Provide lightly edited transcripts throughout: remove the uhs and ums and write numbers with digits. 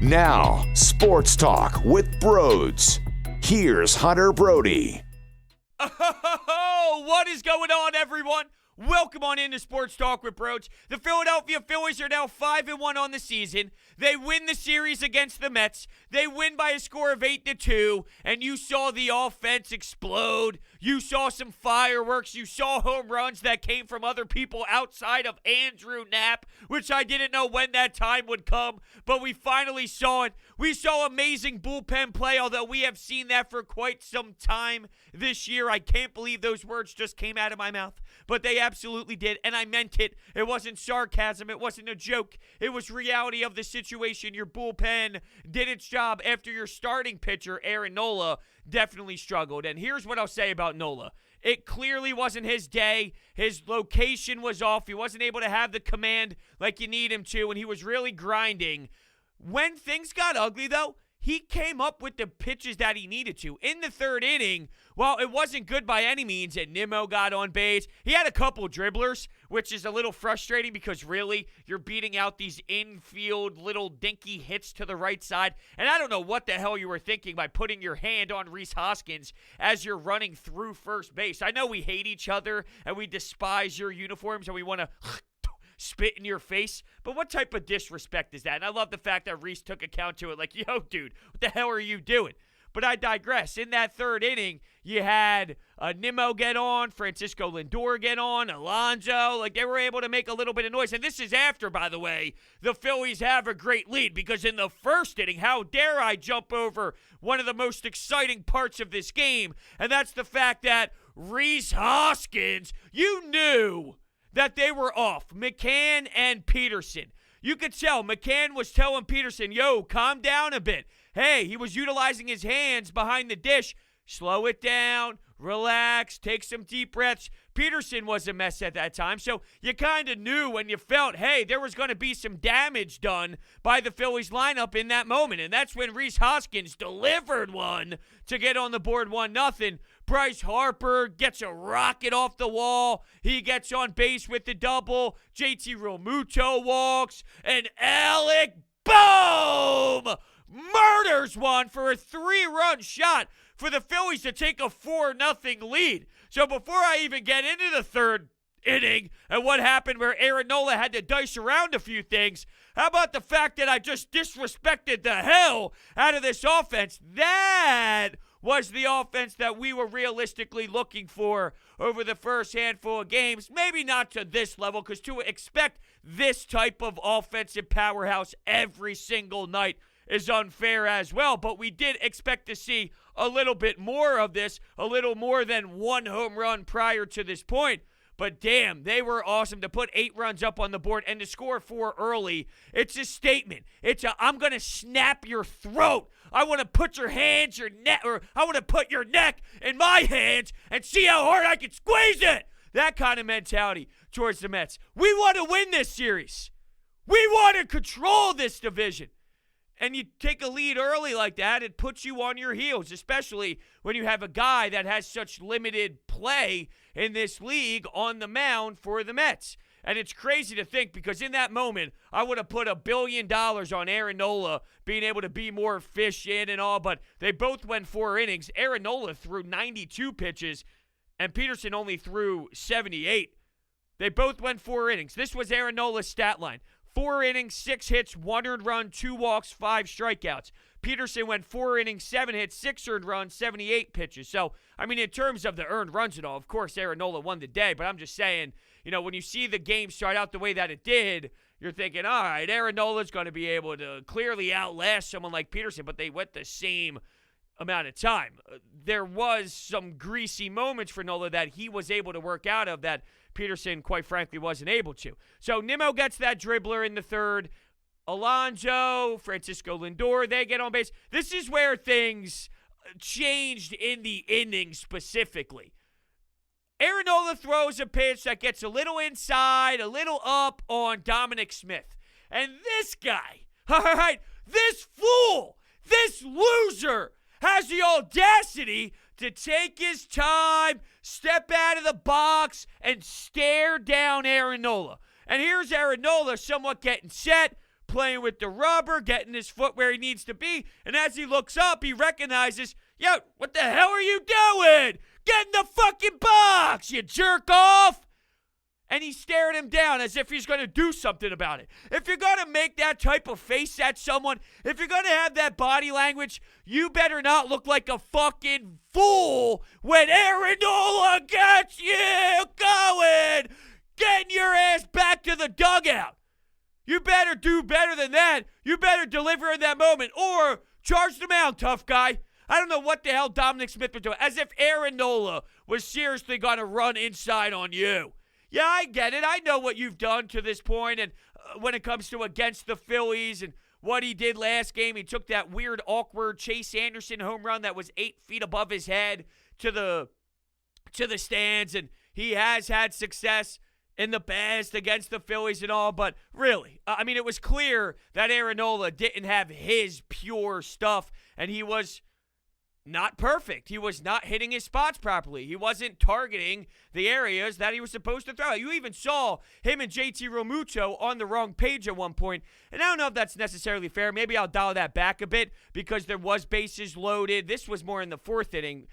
Now, Sports Talk with Brodes. Here's Hunter Brody. Oh, what is going on, everyone? Welcome on into Sports Talk with Brodes. The Philadelphia Phillies are now 5-1 on the season. They win the series against the Mets. They win by a score of 8-2, and you saw the offense explode. You saw some fireworks. You saw home runs that came from other people outside of Andrew Knapp, which I didn't know when that time would come, but we finally saw it. We saw amazing bullpen play, although we have seen that for quite some time this year. I can't believe those words just came out of my mouth, but they absolutely did, and I meant it. It wasn't sarcasm. It wasn't a joke. It was reality of the situation. Your bullpen did its job after your starting pitcher, Aaron Nola, definitely struggled. And here's what I'll say about Nola. It clearly wasn't his day. His location was off. He wasn't able to have the command like you need him to, and he was really grinding. When things got ugly, though, he came up with the pitches that he needed to. In the third inning, while it wasn't good by any means, and Nimmo got on base, he had a couple dribblers, which is a little frustrating because really, you're beating out these infield little dinky hits to the right side. And I don't know what the hell you were thinking by putting your hand on Rhys Hoskins as you're running through first base. I know we hate each other and we despise your uniforms and we want to spit in your face, but what type of disrespect is that? And I love the fact that Rhys took account to it like, yo, dude, what the hell are you doing? But I digress. In that third inning, you had Nimmo get on, Francisco Lindor get on, Alonso. Like, they were able to make a little bit of noise. And this is after, by the way, the Phillies have a great lead, because in the first inning, how dare I jump over one of the most exciting parts of this game, and that's the fact that Rhys Hoskins, you knew that they were off, McCann and Peterson. You could tell McCann was telling Peterson, yo, calm down a bit. Hey, he was utilizing his hands behind the dish. Slow it down, relax, take some deep breaths. Peterson was a mess at that time, so you kind of knew when you felt, hey, there was going to be some damage done by the Phillies lineup in that moment, and that's when Rhys Hoskins delivered one to get on the board 1-0. Bryce Harper gets a rocket off the wall. He gets on base with the double. JT Realmuto walks, and Alec Bohm murders one for a 3-run shot for the Phillies to take a 4-0 lead. So before I even get into the third inning and what happened where Aaron Nola had to dice around a few things, how about the fact that I just disrespected the hell out of this offense? That was the offense that we were realistically looking for over the first handful of games. Maybe not to this level, because to expect this type of offensive powerhouse every single night is unfair as well, but we did expect to see a little bit more of this, a little more than one home run prior to this point. But damn, they were awesome to put 8 runs up on the board and to score 4 early. It's a statement. It's a, I'm going to snap your throat. I want to put your hands, your neck, or I want to put your neck in my hands and see how hard I can squeeze it. That kind of mentality towards the Mets. We want to win this series. We want to control this division. And you take a lead early like that, it puts you on your heels, especially when you have a guy that has such limited play in this league on the mound for the Mets. And it's crazy to think, because in that moment, I would have put $1 billion on Aaron Nola being able to be more efficient and all, but they both went 4 innings. Aaron Nola threw 92 pitches, and Peterson only threw 78. They both went 4 innings. This was Aaron Nola's stat line. 4 innings, 6 hits, 1 earned run, 2 walks, 5 strikeouts. Peterson went 4 innings, 7 hits, 6 earned runs, 78 pitches. So, I mean, in terms of the earned runs and all, of course, Aaron Nola won the day. But I'm just saying, you know, when you see the game start out the way that it did, you're thinking, all right, Aaron Nola's going to be able to clearly outlast someone like Peterson, but they went the same amount of time. There was some greasy moments for Nola that he was able to work out of that Peterson, quite frankly, wasn't able to. So Nimmo gets that dribbler in the third. Alonso, Francisco Lindor, they get on base. This is where things changed in the inning specifically. Aaron Nola throws a pitch that gets a little inside, a little up on Dominic Smith. And this guy, all right, this fool, this loser has the audacity to take his time, step out of the box, and stare down Aaron Nola. And here's Aaron Nola somewhat getting set, playing with the rubber, getting his foot where he needs to be. And as he looks up, he recognizes, yo, what the hell are you doing? Get in the fucking box, you jerk off. And he stared him down as if he's going to do something about it. If you're going to make that type of face at someone, if you're going to have that body language, you better not look like a fucking fool when Aaron Nola gets you going. Getting your ass back to the dugout. You better do better than that. You better deliver in that moment or charge the mound, tough guy. I don't know what the hell Dominic Smith was doing. As if Aaron Nola was seriously going to run inside on you. Yeah, I get it. I know what you've done to this point, and when it comes to against the Phillies and what he did last game, he took that weird, awkward Chase Anderson home run that was 8 feet above his head to the stands, and he has had success in the past against the Phillies and all, but really, I mean, it was clear that Aaron Nola didn't have his pure stuff, and he was not perfect. He was not hitting his spots properly. He wasn't targeting the areas that he was supposed to throw. You even saw him and JT Realmuto on the wrong page at one point, and I don't know if that's necessarily fair. Maybe I'll dial that back a bit because there was bases loaded. This was more in the 4th inning,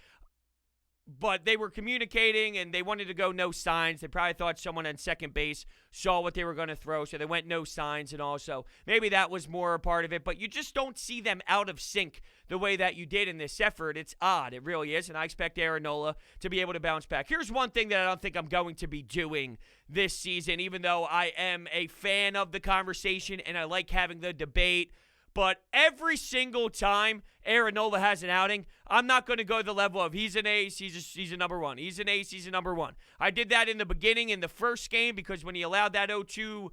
but they were communicating, and they wanted to go no signs. They probably thought someone on second base saw what they were going to throw, so they went no signs and all. So maybe that was more a part of it, but you just don't see them out of sync the way that you did in this effort. It's odd. It really is, and I expect Aaron Nola to be able to bounce back. Here's one thing that I don't think I'm going to be doing this season, even though I am a fan of the conversation and I like having the debate. But every single time Aaron Nola has an outing, I'm not going to go to the level of he's an ace, he's a number one. He's an ace, he's a number one. I did that in the beginning in the first game because when he allowed that 0-2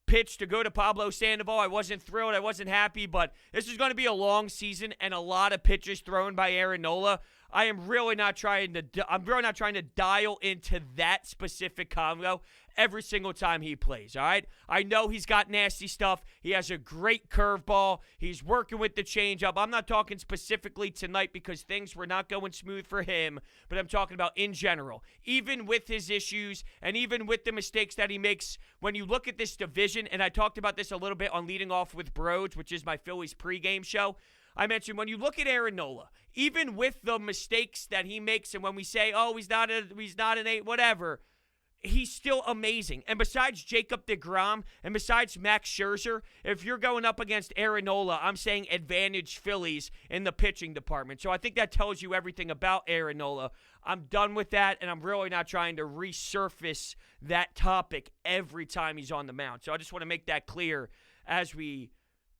pitch to go to Pablo Sandoval, I wasn't thrilled, I wasn't happy, but this is going to be a long season and a lot of pitches thrown by Aaron Nola. I'm really not trying to dial into that specific combo every single time he plays, all right? I know he's got nasty stuff. He has a great curveball. He's working with the changeup. I'm not talking specifically tonight because things were not going smooth for him, but I'm talking about in general. Even with his issues and even with the mistakes that he makes, when you look at this division, and I talked about this a little bit on Leading Off with Brodes, which is my Phillies pregame show, I mentioned when you look at Aaron Nola, even with the mistakes that he makes, and when we say, oh, he's not an 8, whatever, he's still amazing. And besides Jacob deGrom and besides Max Scherzer, if you're going up against Aaron Nola, I'm saying advantage Phillies in the pitching department. So I think that tells you everything about Aaron Nola. I'm done with that, and I'm really not trying to resurface that topic every time he's on the mound. So I just want to make that clear as we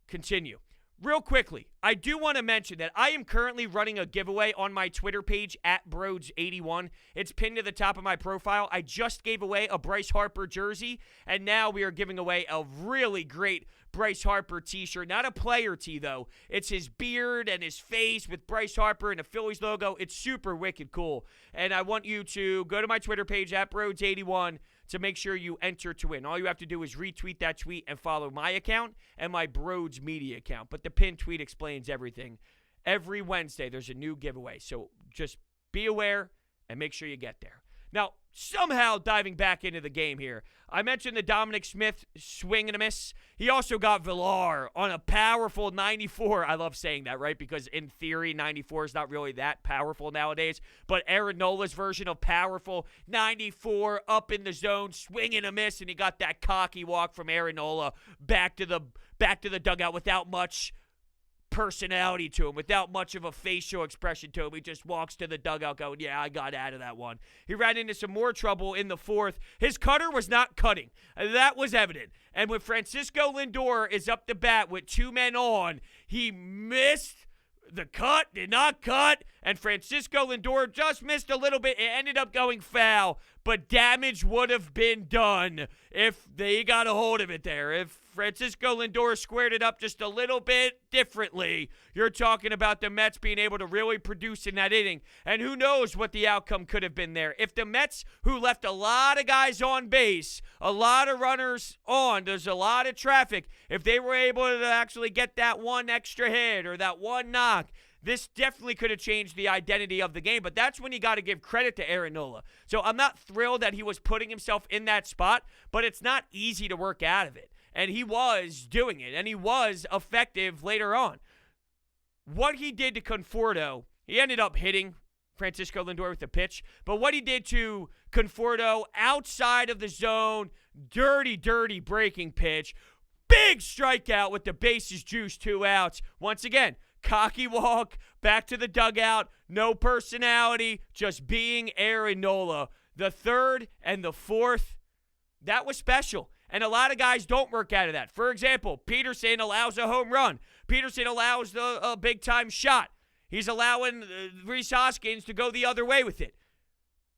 continue. Real quickly, I do want to mention that I am currently running a giveaway on my Twitter page at Brodes81. It's pinned to the top of my profile. I just gave away a Bryce Harper jersey, and now we are giving away a really great Bryce Harper t-shirt. Not a player tee, though. It's his beard and his face with Bryce Harper and a Phillies logo. It's super wicked cool. And I want you to go to my Twitter page at Brodes81 to make sure you enter to win. All you have to do is retweet that tweet and follow my account and my Brodes Media account. But the pinned tweet explains everything. Every Wednesday, there's a new giveaway. So just be aware and make sure you get there. Now, somehow diving back into the game here, I mentioned the Dominic Smith swing and a miss. He also got Villar on a powerful 94. I love saying that, right? Because in theory, 94 is not really that powerful nowadays. But Aaron Nola's version of powerful 94 up in the zone, swing and a miss, and he got that cocky walk from Aaron Nola back to the dugout without much personality to him, without much of a facial expression to him. He just walks to the dugout going, yeah, I got out of that one. He ran into some more trouble in the 4th. His cutter was not cutting. That was evident. And when Francisco Lindor is up to bat with 2 men on, he missed the cut, did not cut, and Francisco Lindor just missed a little bit. It ended up going foul, but damage would have been done if they got a hold of it there. If Francisco Lindor squared it up just a little bit differently, you're talking about the Mets being able to really produce in that inning. And who knows what the outcome could have been there. If the Mets, who left a lot of guys on base, a lot of runners on, there's a lot of traffic, if they were able to actually get that one extra hit or that one knock, this definitely could have changed the identity of the game, but that's when you got to give credit to Aaron Nola. So I'm not thrilled that he was putting himself in that spot, but it's not easy to work out of it. and he was doing it, and he was effective later on. What he did to Conforto, he ended up hitting Francisco Lindor with a pitch, but what he did to Conforto outside of the zone, dirty breaking pitch, big strikeout with the bases juiced, 2 outs. Once again, cocky walk, back to the dugout, no personality, just being Aaron Nola. The third and the fourth, that was special. And a lot of guys don't work out of that. For example, Peterson allows a home run. Peterson allows a big-time shot. He's allowing Rhys Hoskins to go the other way with it.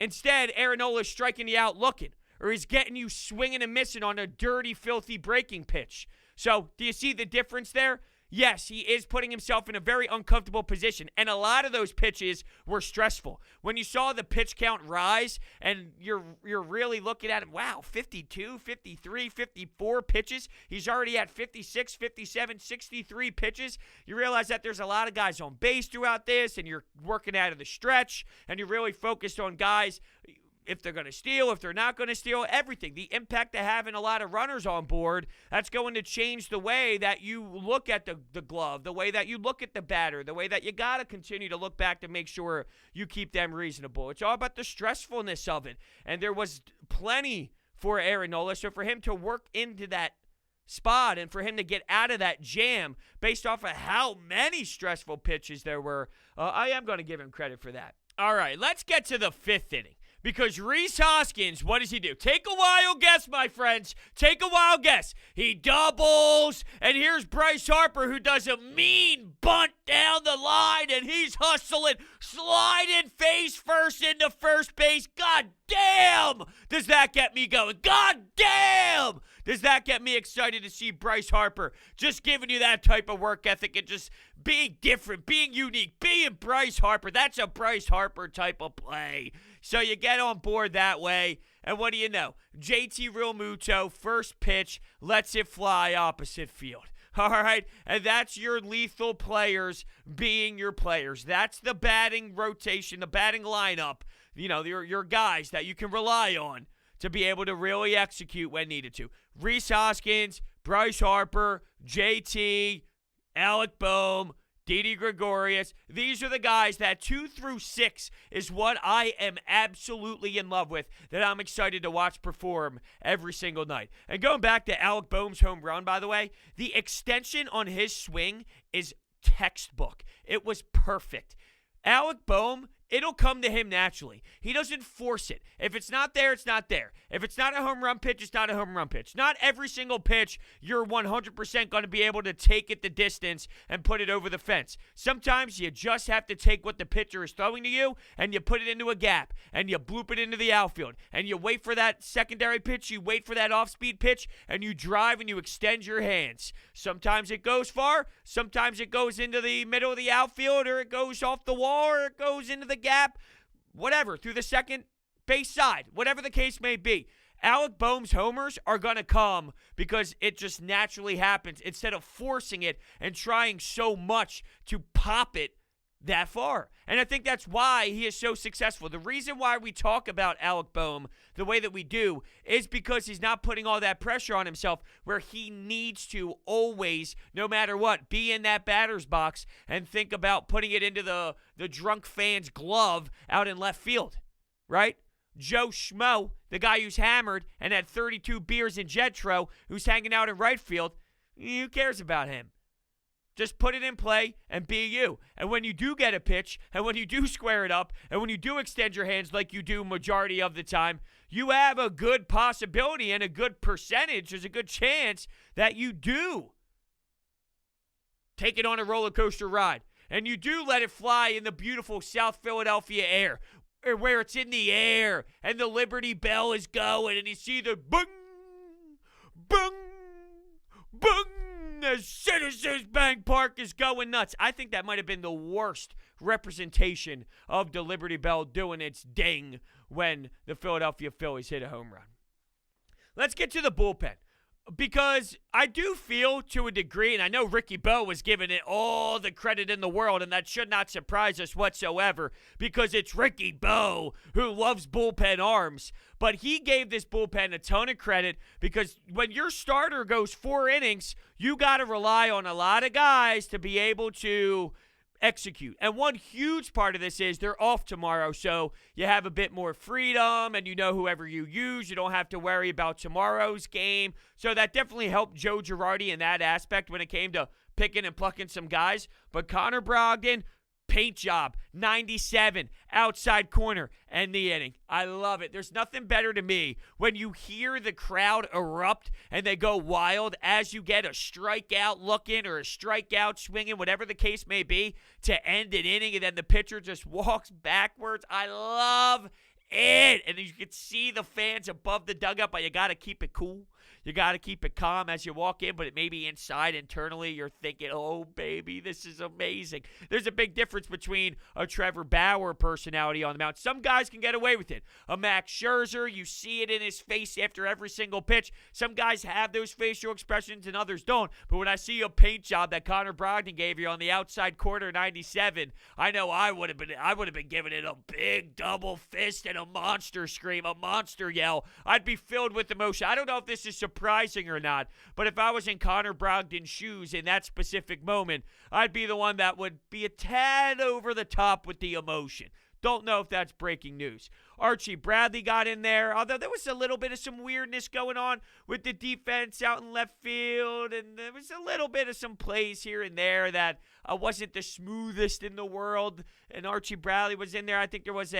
Instead, Aaron Nola's striking you out looking, or he's getting you swinging and missing on a dirty, filthy breaking pitch. So, do you see the difference there? Yes, he is putting himself in a very uncomfortable position, and a lot of those pitches were stressful. When you saw the pitch count rise, and you're really looking at him, wow, 52, 53, 54 pitches. He's already at 56, 57, 63 pitches. You realize that there's a lot of guys on base throughout this, and you're working out of the stretch, and you're really focused on guys, if they're going to steal, if they're not going to steal, everything. The impact of having a lot of runners on board, that's going to change the way that you look at the glove, the way that you look at the batter, the way that you got to continue to look back to make sure you keep them reasonable. It's all about the stressfulness of it. And there was plenty for Aaron Nola, so for him to work into that spot and for him to get out of that jam based off of how many stressful pitches there were, I am going to give him credit for that. All right, let's get to the fifth inning. Because Rhys Hoskins, what does he do? Take a wild guess, my friends. Take a wild guess. He doubles, and here's Bryce Harper, who does a mean bunt down the line, and he's hustling, sliding face first into first base. God damn! Does that get me going? God damn! Does that get me excited to see Bryce Harper just giving you that type of work ethic and just being different, being unique, being Bryce Harper? That's a Bryce Harper type of play. So you get on board that way, and what do you know? JT Realmuto, first pitch, lets it fly opposite field. All right? And that's your lethal players being your players. That's the batting rotation, the batting lineup, you know, your guys that you can rely on to be able to really execute when needed to. Rhys Hoskins, Bryce Harper, JT, Alec Bohm, Didi Gregorius. These are the guys that 2 through 6 is what I am absolutely in love with, that I'm excited to watch perform every single night. And going back to Alec Bohm's home run, by the way, the extension on his swing is textbook. It was perfect. Alec Bohm, it'll come to him naturally. He doesn't force it. If it's not there, it's not there. If it's not a home run pitch, it's not a home run pitch. Not every single pitch you're 100% going to be able to take it the distance and put it over the fence. Sometimes you just have to take what the pitcher is throwing to you and you put it into a gap and you bloop it into the outfield and you wait for that secondary pitch, you wait for that off-speed pitch, and you drive and you extend your hands. Sometimes it goes far, sometimes it goes into the middle of the outfield, or it goes off the wall, or it goes into the gap, whatever, through the second base side, whatever the case may be. Alec Bohm's homers are going to come because it just naturally happens instead of forcing it and trying so much to pop it that far. And I think that's why he is so successful. The reason why we talk about Alec Bohm the way that we do is because he's not putting all that pressure on himself where he needs to always, no matter what, be in that batter's box and think about putting it into the drunk fan's glove out in left field, right? Joe Schmo, the guy who's hammered and had 32 beers in Jetro, who's hanging out in right field, who cares about him? Just put it in play and be you. And when you do get a pitch, and when you do square it up, and when you do extend your hands like you do majority of the time, you have a good possibility and a good percentage, there's a good chance that you do take it on a roller coaster ride. And you do let it fly in the beautiful South Philadelphia air, where it's in the air, and the Liberty Bell is going, and you see the boom, boom, boom, as Citizens Bank Park is going nuts. I think that might have been the worst representation of the Liberty Bell doing its ding when the Philadelphia Phillies hit a home run. Let's get to the bullpen. Because I do feel to a degree, and I know Ricky Bo was giving it all the credit in the world, and that should not surprise us whatsoever because it's Ricky Bo who loves bullpen arms. But he gave this bullpen a ton of credit because when your starter goes 4 innings, you got to rely on a lot of guys to be able to execute. And one huge part of this is they're off tomorrow, so you have a bit more freedom and you know whoever you use. You don't have to worry about tomorrow's game. So that definitely helped Joe Girardi in that aspect when it came to picking and plucking some guys. But Connor Brogdon, paint job, 97, outside corner, and the inning. I love it. There's nothing better to me when you hear the crowd erupt and they go wild as you get a strikeout looking or a strikeout swinging, whatever the case may be, to end an inning, and then the pitcher just walks backwards. I love it. And you can see the fans above the dugout, but you got to keep it cool. You got to keep it calm as you walk in, but it may be inside internally. You're thinking, oh, baby, this is amazing. There's a big difference between a Trevor Bauer personality on the mound. Some guys can get away with it. A Max Scherzer, you see it in his face after every single pitch. Some guys have those facial expressions and others don't. But when I see a paint job that Connor Brogdon gave you on the outside corner 97, I know I would have been giving it a big double fist and a monster scream, a monster yell. I'd be filled with emotion. I don't know if this is surprising or not, but if I was in Connor Brogdon's shoes in that specific moment, I'd be the one that would be a tad over the top with the emotion. Don't know if that's breaking news. Archie Bradley got in there, although there was a little bit of some weirdness going on with the defense out in left field, and there was a little bit of some plays here and there that wasn't the smoothest in the world, and Archie Bradley was in there. I think there was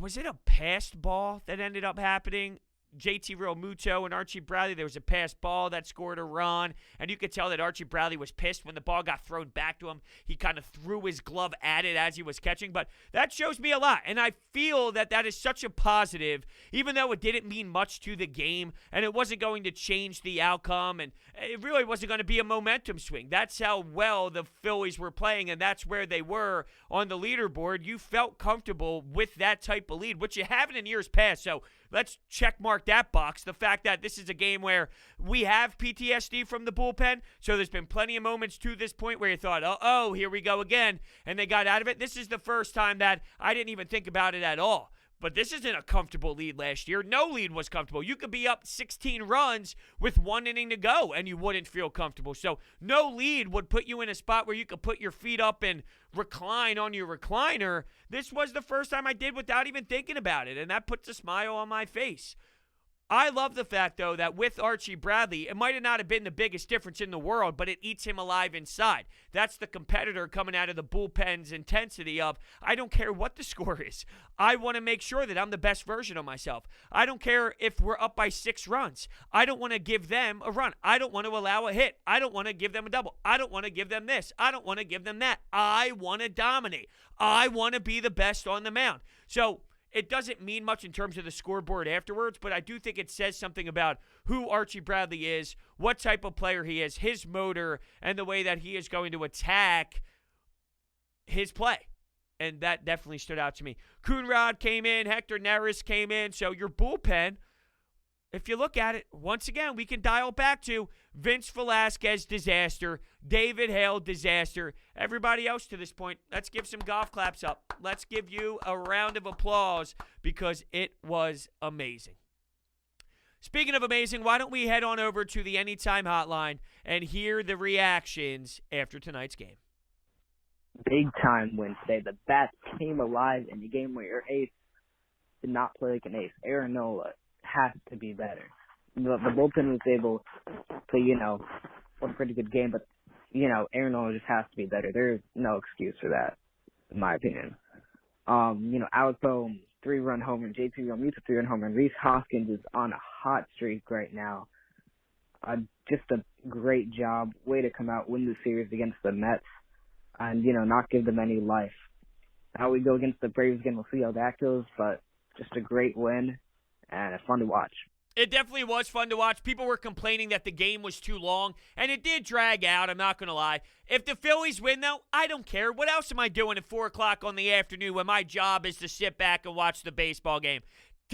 was it a passed ball that ended up happening? JT Realmuto and Archie Bradley, there was a pass ball that scored a run, and you could tell that Archie Bradley was pissed when the ball got thrown back to him. He kind of threw his glove at it as he was catching, but that shows me a lot, and I feel that that is such a positive, even though it didn't mean much to the game, and it wasn't going to change the outcome, and it really wasn't going to be a momentum swing. That's how well the Phillies were playing, and that's where they were on the leaderboard. You felt comfortable with that type of lead, which you haven't in years past, so let's check mark that box. The fact that this is a game where we have PTSD from the bullpen, so there's been plenty of moments to this point where you thought, oh, here we go again, and they got out of it. This is the first time that I didn't even think about it at all. But this isn't a comfortable lead last year. No lead was comfortable. You could be up 16 runs with 1 inning to go, and you wouldn't feel comfortable. So no lead would put you in a spot where you could put your feet up and recline on your recliner. This was the first time I did without even thinking about it, and that puts a smile on my face. I love the fact, though, that with Archie Bradley, it might not have been the biggest difference in the world, but it eats him alive inside. That's the competitor coming out of the bullpen's intensity of, I don't care what the score is. I want to make sure that I'm the best version of myself. I don't care if we're up by 6 runs. I don't want to give them a run. I don't want to allow a hit. I don't want to give them a double. I don't want to give them this. I don't want to give them that. I want to dominate. I want to be the best on the mound. So it doesn't mean much in terms of the scoreboard afterwards, but I do think it says something about who Archie Bradley is, what type of player he is, his motor, and the way that he is going to attack his play. And that definitely stood out to me. Coonrod came in, Hector Neris came in, so your bullpen, if you look at it, once again, we can dial back to Vince Velasquez disaster, David Hale disaster. Everybody else to this point, let's give some golf claps up. Let's give you a round of applause because it was amazing. Speaking of amazing, why don't we head on over to the Anytime Hotline and hear the reactions after tonight's game. Big time win today. The bats came alive in the game where your ace did not play like an ace. Aaron Nola has to be better. The bullpen was able to, play a pretty good game, but, Aaron Nola just has to be better. There's no excuse for that, in my opinion. Alec Bohm, 3-run homer, JT Realmuto, 3-run homer, and Rhys Hoskins is on a hot streak right now. Just a great job. Way to come out, win the series against the Mets, and, not give them any life. Now we go against the Braves again. We'll see how that goes, but just a great win, and it's fun to watch. It definitely was fun to watch. People were complaining that the game was too long, and it did drag out, I'm not going to lie. If the Phillies win, though, I don't care. What else am I doing at 4 o'clock on the afternoon when my job is to sit back and watch the baseball game?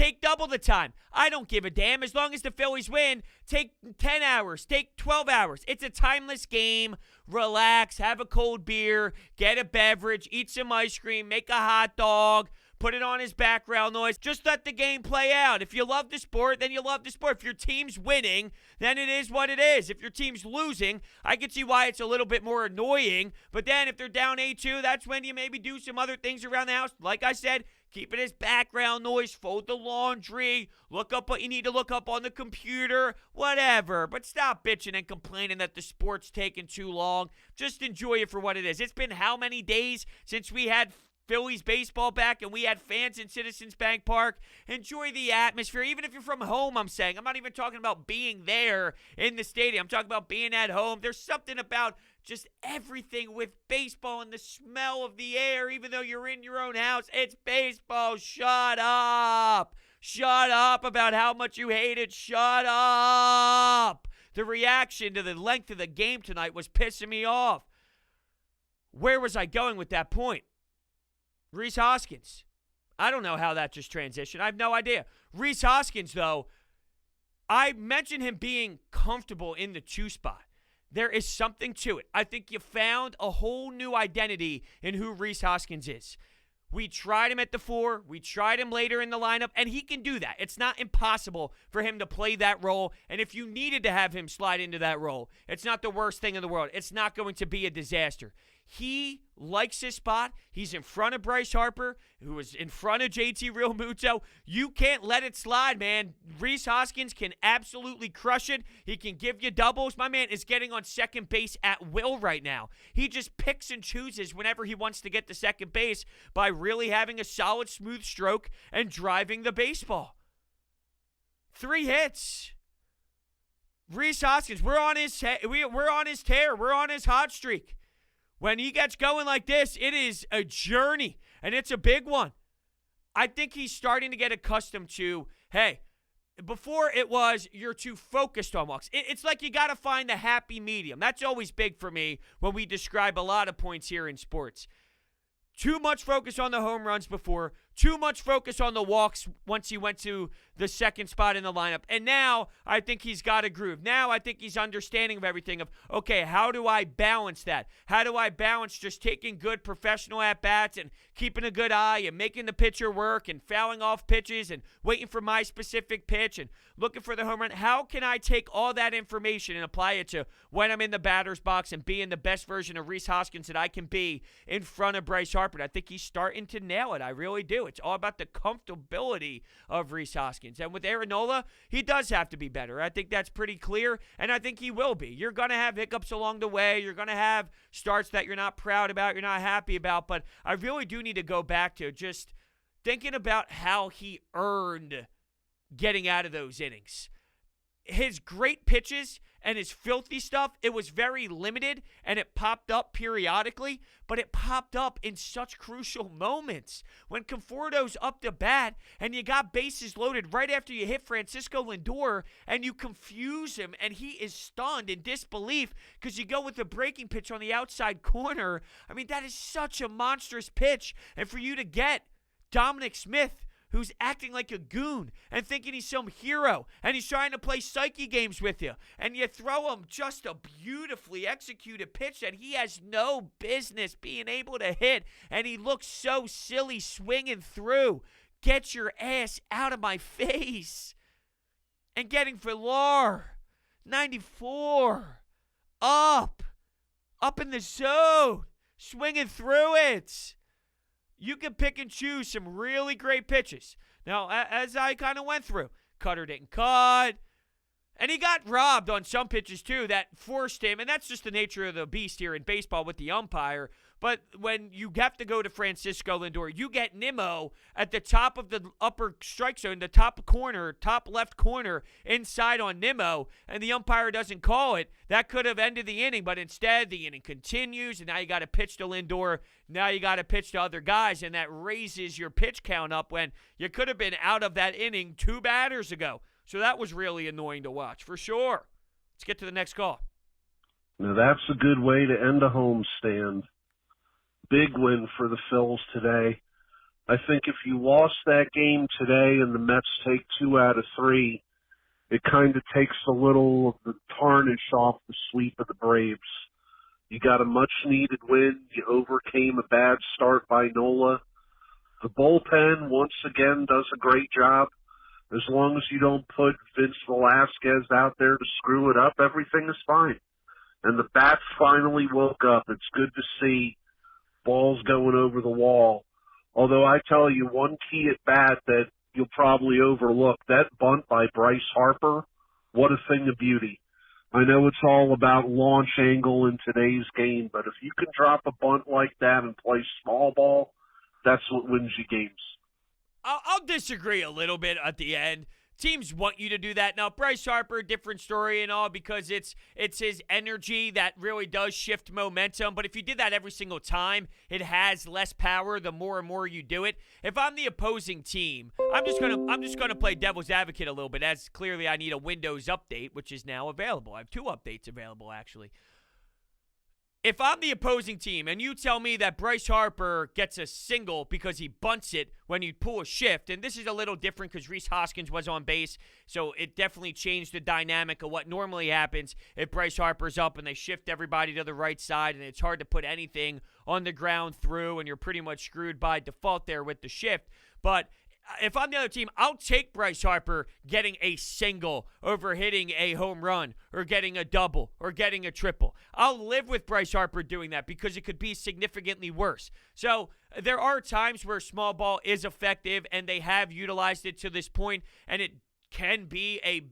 Take double the time. I don't give a damn. As long as the Phillies win, take 10 hours, take 12 hours. It's a timeless game. Relax, have a cold beer, get a beverage, eat some ice cream, make a hot dog, put it on as background noise. Just let the game play out. If you love the sport, then you love the sport. If your team's winning, then it is what it is. If your team's losing, I can see why it's a little bit more annoying. But then if they're down 8-2, that's when you maybe do some other things around the house. Like I said, keep it as background noise, fold the laundry, look up what you need to look up on the computer, whatever. But stop bitching and complaining that the sport's taking too long. Just enjoy it for what it is. It's been how many days since we had Phillies baseball back and we had fans in Citizens Bank Park? Enjoy the atmosphere. Even if you're from home, I'm saying. I'm not even talking about being there in the stadium. I'm talking about being at home. There's something about just everything with baseball and the smell of the air, even though you're in your own house. It's baseball. Shut up. Shut up about how much you hate it. Shut up. The reaction to the length of the game tonight was pissing me off. Where was I going with that point? Rhys Hoskins. I don't know how that just transitioned. I have no idea. Rhys Hoskins, though, I mentioned him being comfortable in the 2 spot. There is something to it. I think you found a whole new identity in who Rhys Hoskins is. We tried him at the 4. We tried him later in the lineup, and he can do that. It's not impossible for him to play that role, and if you needed to have him slide into that role, it's not the worst thing in the world. It's not going to be a disaster. He likes his spot. He's in front of Bryce Harper, who is in front of JT Realmuto. You can't let it slide, man. Rhys Hoskins can absolutely crush it. He can give you doubles. My man is getting on second base at will right now. He just picks and chooses whenever he wants to get to second base by really having a solid, smooth stroke and driving the baseball. 3 hits. Rhys Hoskins, we're on his tear. We're on his hot streak. When he gets going like this, it is a journey, and it's a big one. I think he's starting to get accustomed to, hey, before it was you're too focused on walks. It's like you got to find the happy medium. That's always big for me when we describe a lot of points here in sports. Too much focus on the home runs before, too much focus on the walks once he went to the second spot in the lineup. And now I think he's got a groove. Now I think he's understanding of everything of, okay, how do I balance that? How do I balance just taking good professional at-bats and keeping a good eye and making the pitcher work and fouling off pitches and waiting for my specific pitch and looking for the home run? How can I take all that information and apply it to when I'm in the batter's box and being the best version of Rhys Hoskins that I can be in front of Bryce Harper? I think he's starting to nail it. I really do. It's all about the comfortability of Rhys Hoskins. And with Aaron Nola, he does have to be better. I think that's pretty clear, and I think he will be. You're going to have hiccups along the way. You're going to have starts that you're not proud about, you're not happy about, but I really do need to go back to just thinking about how he earned getting out of those innings. His great pitches and his filthy stuff, it was very limited, and it popped up periodically, but it popped up in such crucial moments. When Conforto's up to bat, and you got bases loaded right after you hit Francisco Lindor, and you confuse him, and he is stunned in disbelief because you go with the breaking pitch on the outside corner. I mean, that is such a monstrous pitch, and for you to get Dominic Smith, who's acting like a goon and thinking he's some hero, and he's trying to play psyche games with you, and you throw him just a beautifully executed pitch that he has no business being able to hit, and he looks so silly swinging through. Get your ass out of my face. And getting Villar, 94, up in the zone, swinging through it. You can pick and choose some really great pitches. Now, as I kind of went through, Cutter didn't cut, and he got robbed on some pitches too that forced him, and that's just the nature of the beast here in baseball with the umpire. But when you have to go to Francisco Lindor, you get Nimmo at the top of the upper strike zone, the top corner, top left corner, inside on Nimmo, and the umpire doesn't call it. That could have ended the inning, but instead the inning continues, and now you got to pitch to Lindor. Now you got to pitch to other guys, and that raises your pitch count up when you could have been out of that inning 2 batters ago. So that was really annoying to watch, for sure. Let's get to the next call. Now that's a good way to end a homestand. Big win for the Phils today. I think if you lost that game today and the Mets take 2 out of 3, it kind of takes a little of the tarnish off the sweep of the Braves. You got a much-needed win. You overcame a bad start by Nola. The bullpen, once again, does a great job. As long as you don't put Vince Velasquez out there to screw it up, everything is fine. And the bats finally woke up. It's good to see balls going over the wall. Although I tell you, one key at bat that you'll probably overlook, that bunt by Bryce Harper, what a thing of beauty. I know it's all about launch angle in today's game, but if you can drop a bunt like that and play small ball, that's what wins you games. I'll disagree a little bit at the end. Teams want you to do that. Now, Bryce Harper, different story and all, because it's his energy that really does shift momentum. But if you did that every single time, it has less power the more and more you do it. If I'm the opposing team, I'm just gonna play devil's advocate a little bit, as clearly I need a Windows update, which is now available. I have 2 updates available, actually. If I'm the opposing team and you tell me that Bryce Harper gets a single because he bunts it when you pull a shift, and this is a little different because Rhys Hoskins was on base, so it definitely changed the dynamic of what normally happens if Bryce Harper's up and they shift everybody to the right side and it's hard to put anything on the ground through and you're pretty much screwed by default there with the shift. But if I'm the other team, I'll take Bryce Harper getting a single over hitting a home run or getting a double or getting a triple. I'll live with Bryce Harper doing that because it could be significantly worse. So there are times where small ball is effective and they have utilized it to this point, and it can be a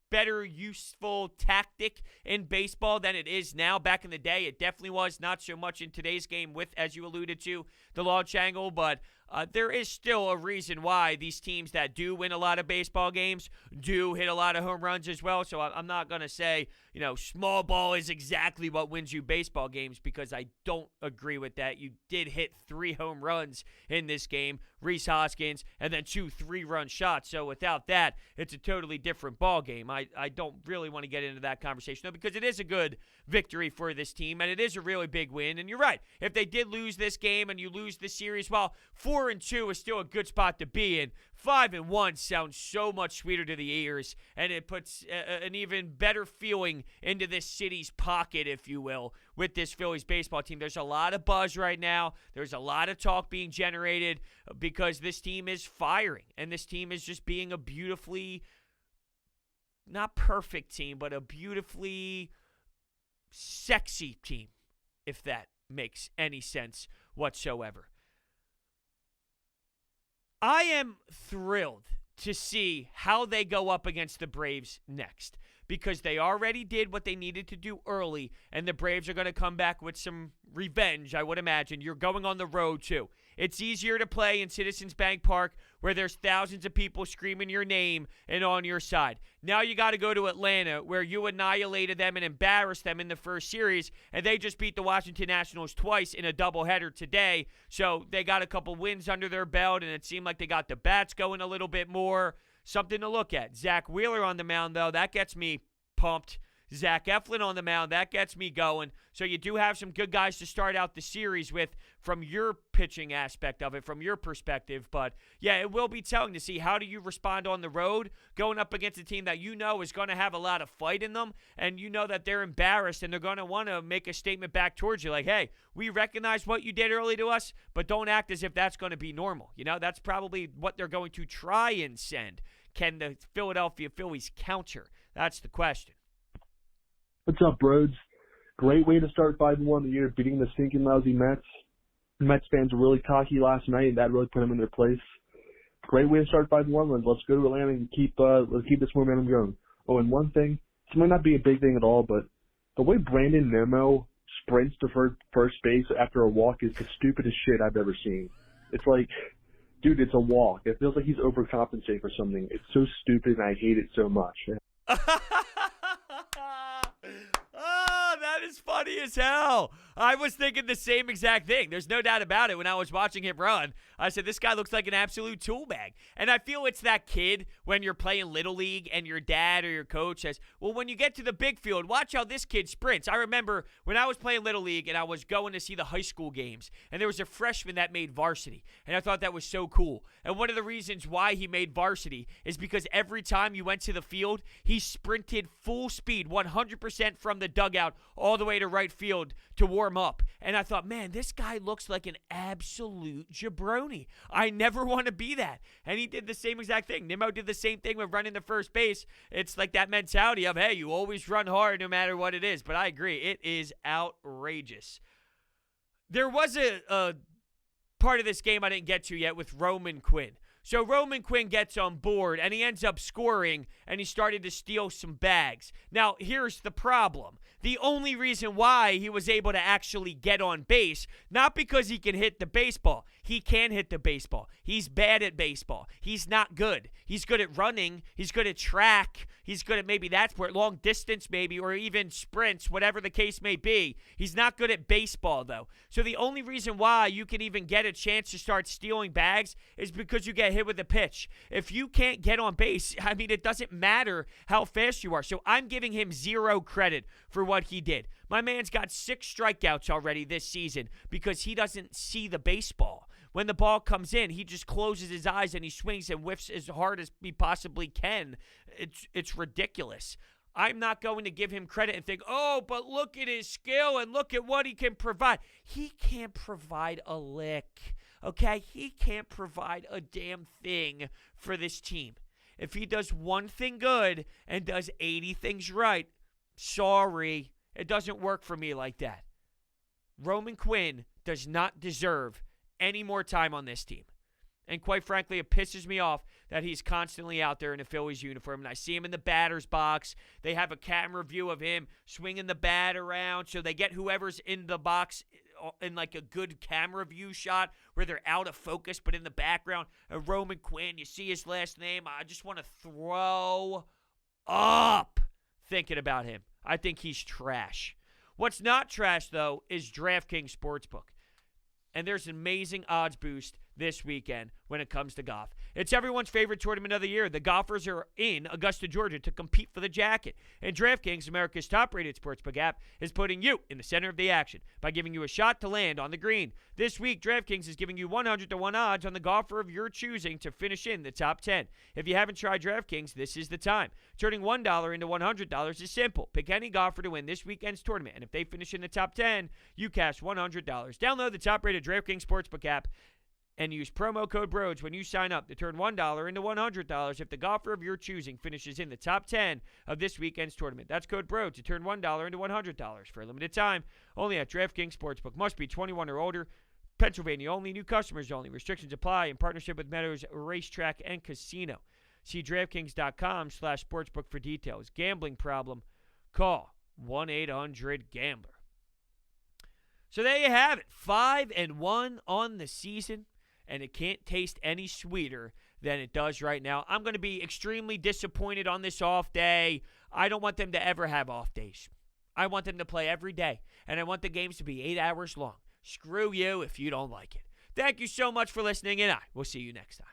better useful tactic in baseball than it is now. Back in the day, it definitely was. Not so much in today's game with, as you alluded to, the launch angle, but there is still a reason why these teams that do win a lot of baseball games do hit a lot of home runs as well. So I'm not going to say, small ball is exactly what wins you baseball games, because I don't agree with that. You did hit 3 home runs in this game, Rhys Hoskins, and then 2 3-run shots. So without that, it's a totally different ball game. I don't really want to get into that conversation, though, because it is a good victory for this team, and it is a really big win. And you're right. If they did lose this game and you lose the series, well, 4-2 is still a good spot to be in. 5-1 sounds so much sweeter to the ears, and it puts an even better feeling into this city's pocket, if you will, with this Phillies baseball team. There's a lot of buzz right now. There's a lot of talk being generated because this team is firing, and this team is just being a beautifully, not perfect team, but a beautifully sexy team, if that makes any sense whatsoever. I am thrilled to see how they go up against the Braves next, because they already did what they needed to do early, and the Braves are going to come back with some revenge, I would imagine. You're going on the road, too. It's easier to play in Citizens Bank Park, where there's thousands of people screaming your name and on your side. Now you got to go to Atlanta, where you annihilated them and embarrassed them in the first series, and they just beat the Washington Nationals twice in a doubleheader today. So they got a couple wins under their belt, and it seemed like they got the bats going a little bit more. Something to look at. Zach Wheeler on the mound, though, that gets me pumped. Zach Eflin on the mound, that gets me going. So you do have some good guys to start out the series with from your pitching aspect of it, from your perspective. But, yeah, it will be telling to see how do you respond on the road going up against a team that you know is going to have a lot of fight in them, and you know that they're embarrassed and they're going to want to make a statement back towards you like, hey, we recognize what you did early to us, but don't act as if that's going to be normal. That's probably what they're going to try and send. Can the Philadelphia Phillies counter? That's the question. What's up, Brodes? Great way to start 5-1 the year, beating the stinking lousy Mets. Mets fans were really cocky last night, and that really put them in their place. Great way to start 5-1. Let's go to Atlanta and let's keep this momentum going. Oh, and one thing, this might not be a big thing at all, but the way Brandon Nimmo sprints to first base after a walk is the stupidest shit I've ever seen. It's like, dude, it's a walk. It feels like he's overcompensating for something. It's so stupid, and I hate it so much. Oh, that is funny as hell. I was thinking the same exact thing. There's no doubt about it. When I was watching him run, I said, this guy looks like an absolute tool bag. And I feel it's that kid when you're playing Little League and your dad or your coach says, well, when you get to the big field, watch how this kid sprints. I remember when I was playing Little League and I was going to see the high school games, and there was a freshman that made varsity. And I thought that was so cool. And one of the reasons why he made varsity is because every time you went to the field, he sprinted full speed, 100% from the dugout all the way to right field to warm up. And I thought, man, this guy looks like an absolute jabroni. I never want to be that. And he did the same exact thing. Nimmo did the same thing with running to first base. It's like that mentality of, hey, you always run hard no matter what it is. But I agree, it is outrageous. There was a part of this game I didn't get to yet with Roman Quinn. So Roman Quinn gets on board, and he ends up scoring, and he started to steal some bags. Now, here's the problem. The only reason why he was able to actually get on base, not because he can hit the baseball. He can hit the baseball. He's bad at baseball. He's not good. He's good at running. He's good at track. He's good at maybe that sport, long distance maybe, or even sprints, whatever the case may be. He's not good at baseball, though. So the only reason why you can even get a chance to start stealing bags is because you get hit with a pitch. If you can't get on base, I mean, it doesn't matter how fast you are. So I'm giving him zero credit for what he did. My man's got 6 strikeouts already this season because he doesn't see the baseball. When the ball comes in, he just closes his eyes and he swings and whiffs as hard as he possibly can. It's ridiculous. I'm not going to give him credit and think, oh, but look at his skill and look at what he can provide. He can't provide a lick, okay? He can't provide a damn thing for this team. If he does one thing good and does 80 things right, sorry, it doesn't work for me like that. Roman Quinn does not deserve any more time on this team. And quite frankly, it pisses me off that he's constantly out there in a Phillies uniform. And I see him in the batter's box. They have a camera view of him swinging the bat around. So they get whoever's in the box in like a good camera view shot where they're out of focus, but in the background, Roman Quinn, you see his last name. I just want to throw up thinking about him. I think he's trash. What's not trash, though, is DraftKings Sportsbook. And there's an amazing odds boost this weekend when it comes to golf. It's everyone's favorite tournament of the year. The golfers are in Augusta, Georgia to compete for the jacket. And DraftKings, America's top-rated sportsbook app, is putting you in the center of the action by giving you a shot to land on the green. This week, DraftKings is giving you 100-1 odds on the golfer of your choosing to finish in the top 10. If you haven't tried DraftKings, this is the time. Turning $1 into $100 is simple. Pick any golfer to win this weekend's tournament, and if they finish in the top 10, you cash $100. Download the top-rated DraftKings Sportsbook app and use promo code Brodes when you sign up to turn $1 into $100 if the golfer of your choosing finishes in the top 10 of this weekend's tournament. That's code Brodes to turn $1 into $100 for a limited time. Only at DraftKings Sportsbook. Must be 21 or older. Pennsylvania only. New customers only. Restrictions apply in partnership with Meadows Racetrack and Casino. See DraftKings.com/sportsbook for details. Gambling problem? Call 1-800-GAMBLER. So there you have it. 5-1 on the season. And it can't taste any sweeter than it does right now. I'm going to be extremely disappointed on this off day. I don't want them to ever have off days. I want them to play every day. And I want the games to be 8 hours long. Screw you if you don't like it. Thank you so much for listening, and I will see you next time.